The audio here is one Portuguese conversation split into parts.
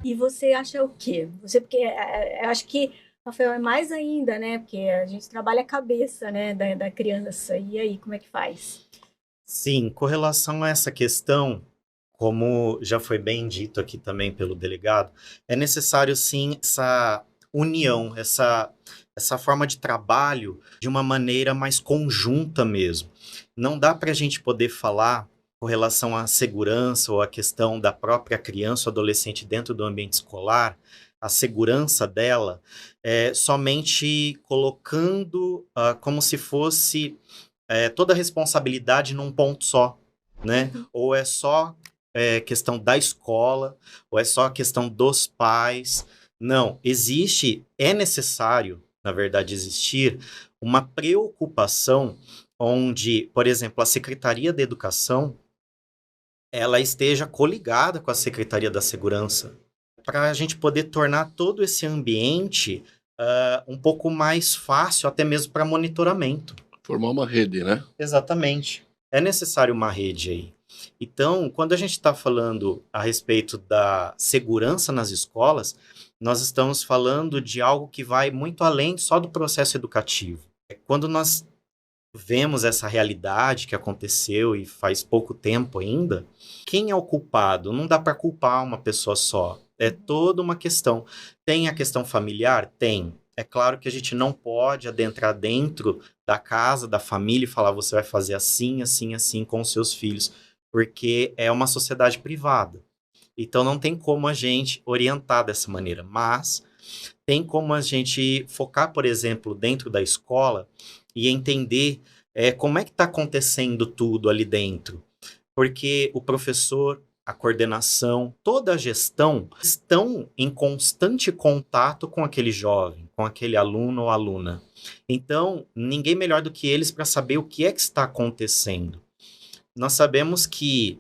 E você acha o quê? Porque eu acho que, Rafael, é mais ainda, né? Porque a gente trabalha a cabeça, né, da criança. E aí, como é que faz? Sim, com relação a essa questão, como já foi bem dito aqui também pelo delegado, é necessário sim essa união, essa forma de trabalho de uma maneira mais conjunta mesmo. Não dá para a gente poder falar com relação à segurança ou à questão da própria criança ou adolescente dentro do ambiente escolar, a segurança dela, somente colocando como se fosse toda a responsabilidade num ponto só, né? Uhum. Ou é só questão da escola, ou é só questão dos pais. Não, é necessário, na verdade, existir uma preocupação onde, por exemplo, a Secretaria da Educação ela esteja coligada com a Secretaria da Segurança, para a gente poder tornar todo esse ambiente um pouco mais fácil, até mesmo para monitoramento. Formar uma rede, né? Exatamente. É necessário uma rede aí. Então, quando a gente está falando a respeito da segurança nas escolas, nós estamos falando de algo que vai muito além só do processo educativo. Quando nós vemos essa realidade que aconteceu e faz pouco tempo ainda, quem é o culpado? Não dá para culpar uma pessoa só. É toda uma questão. Tem a questão familiar? Tem. É claro que a gente não pode adentrar dentro da casa, da família e falar você vai fazer assim, assim, assim com os seus filhos, porque é uma sociedade privada. Então não tem como a gente orientar dessa maneira, mas tem como a gente focar, por exemplo, dentro da escola e entender como é que está acontecendo tudo ali dentro. Porque o professor, a coordenação, toda a gestão estão em constante contato com aquele jovem, com aquele aluno ou aluna. Então, ninguém melhor do que eles para saber o que é que está acontecendo. Nós sabemos que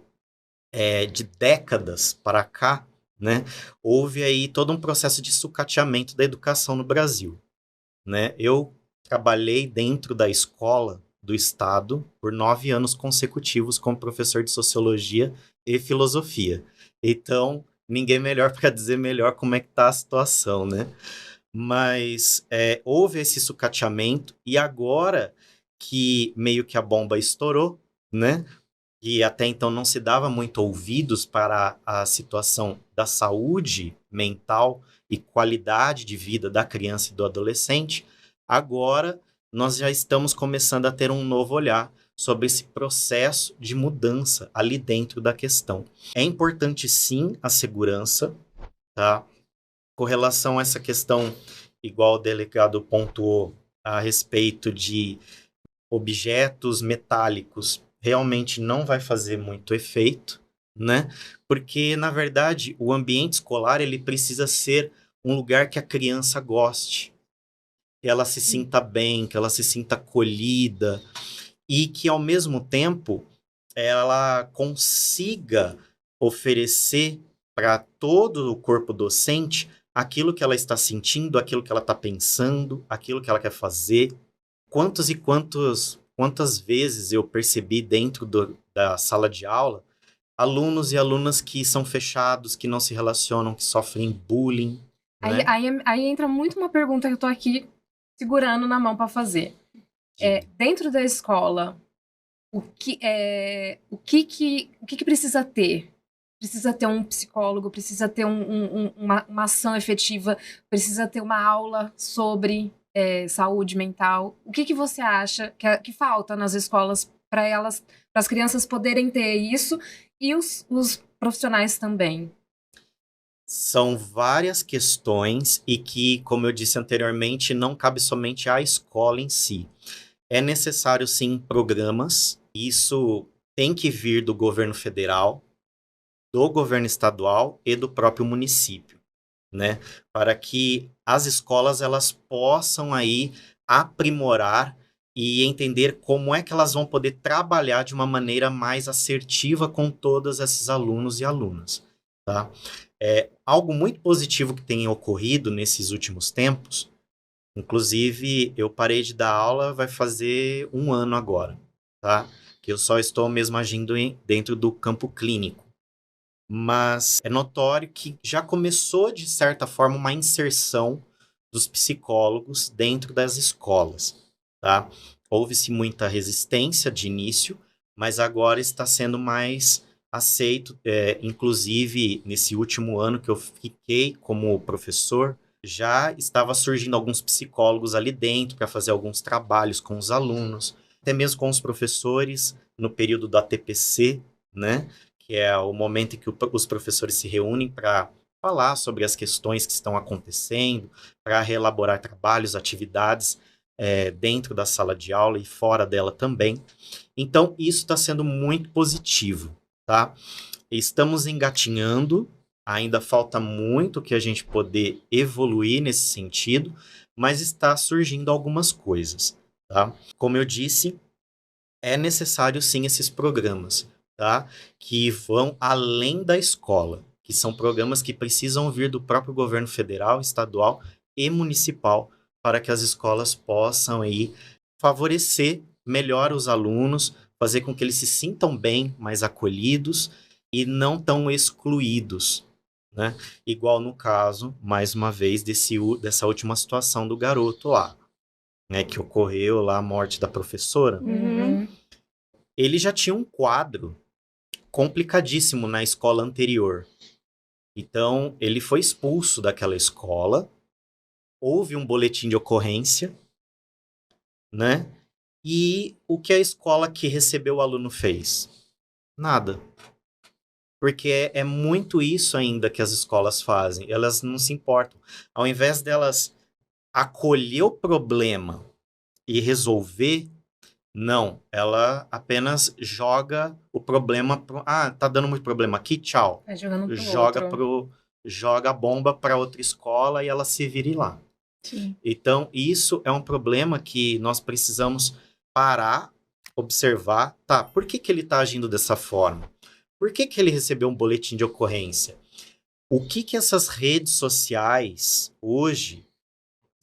de décadas para cá, né, houve aí todo um processo de sucateamento da educação no Brasil, né? Eu trabalhei dentro da escola do Estado por 9 anos consecutivos como professor de Sociologia e Filosofia. Então, ninguém melhor para dizer melhor como é que está a situação, né? Mas houve esse sucateamento e agora que meio que a bomba estourou, né? E até então não se dava muito ouvidos para a situação da saúde mental e qualidade de vida da criança e do adolescente, agora nós já estamos começando a ter um novo olhar sobre esse processo de mudança ali dentro da questão. É importante sim a segurança, tá? Com relação a essa questão, igual o delegado pontuou a respeito de objetos metálicos realmente não vai fazer muito efeito, né? Porque, na verdade, o ambiente escolar ele precisa ser um lugar que a criança goste, que ela se sinta bem, que ela se sinta acolhida e que, ao mesmo tempo, ela consiga oferecer para todo o corpo docente aquilo que ela está sentindo, aquilo que ela está pensando, aquilo que ela quer fazer. Quantas vezes eu percebi dentro da sala de aula alunos e alunas que são fechados, que não se relacionam, que sofrem bullying, Aí, né? aí, aí entra muito uma pergunta que eu tô aqui segurando na mão para fazer. Diga. Dentro da escola, o que precisa ter? Precisa ter um psicólogo, precisa ter uma ação efetiva, precisa ter uma aula sobre saúde mental. O que você acha que falta nas escolas para para as crianças poderem ter isso e os profissionais também? São várias questões e que, como eu disse anteriormente, não cabe somente à escola em si. É necessário, sim, programas. Isso tem que vir do governo federal, do governo estadual e do próprio município, né? Para que as escolas elas possam aí aprimorar e entender como é que elas vão poder trabalhar de uma maneira mais assertiva com todos esses alunos e alunas, tá? Algo muito positivo que tem ocorrido nesses últimos tempos, inclusive eu parei de dar aula vai fazer um ano agora, tá? Que eu só estou mesmo agindo dentro do campo clínico. mas é notório que já começou, de certa forma, uma inserção dos psicólogos dentro das escolas, tá? Houve-se muita resistência de início, mas agora está sendo mais aceito. Inclusive, nesse último ano que eu fiquei como professor, já estava surgindo alguns psicólogos ali dentro para fazer alguns trabalhos com os alunos, até mesmo com os professores, no período da TPC, né? Que é o momento em que os professores se reúnem para falar sobre as questões que estão acontecendo, para reelaborar trabalhos, atividades dentro da sala de aula e fora dela também. Então, isso está sendo muito positivo, tá? Estamos engatinhando, ainda falta muito que a gente poder evoluir nesse sentido, mas está surgindo algumas coisas, tá? Como eu disse, é necessário sim esses programas, tá? Que vão além da escola, que são programas que precisam vir do próprio governo federal, estadual e municipal para que as escolas possam aí favorecer melhor os alunos, fazer com que eles se sintam bem, mais acolhidos e não tão excluídos, né? Igual no caso, mais uma vez, dessa última situação do garoto lá, né? Que ocorreu lá a morte da professora. Uhum. Ele já tinha um quadro complicadíssimo na escola anterior. Então, ele foi expulso daquela escola, houve um boletim de ocorrência, né? E o que a escola que recebeu o aluno fez? Nada. Porque é muito isso ainda que as escolas fazem. Elas não se importam. Ao invés delas acolher o problema e resolver, não. Ela apenas joga o problema pro... Ah, tá dando muito problema aqui? Tchau. Vai jogando pro Joga outro. joga a bomba para outra escola e ela se vire lá. Sim. Então, isso é um problema que nós precisamos parar, observar. Tá, por que ele está agindo dessa forma? Por que ele recebeu um boletim de ocorrência? O que essas redes sociais hoje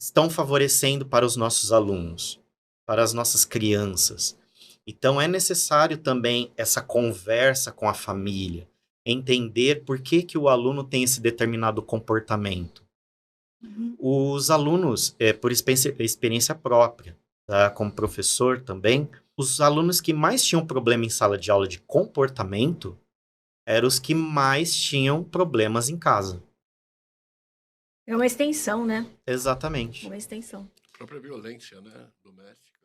estão favorecendo para os nossos alunos, para as nossas crianças? Então, é necessário também essa conversa com a família, entender por que o aluno tem esse determinado comportamento. Uhum. Os alunos, por experiência própria, tá? Como professor também, os alunos que mais tinham problema em sala de aula de comportamento eram os que mais tinham problemas em casa. É uma extensão, né? Exatamente. Uma extensão. A própria violência, né? Doméstica.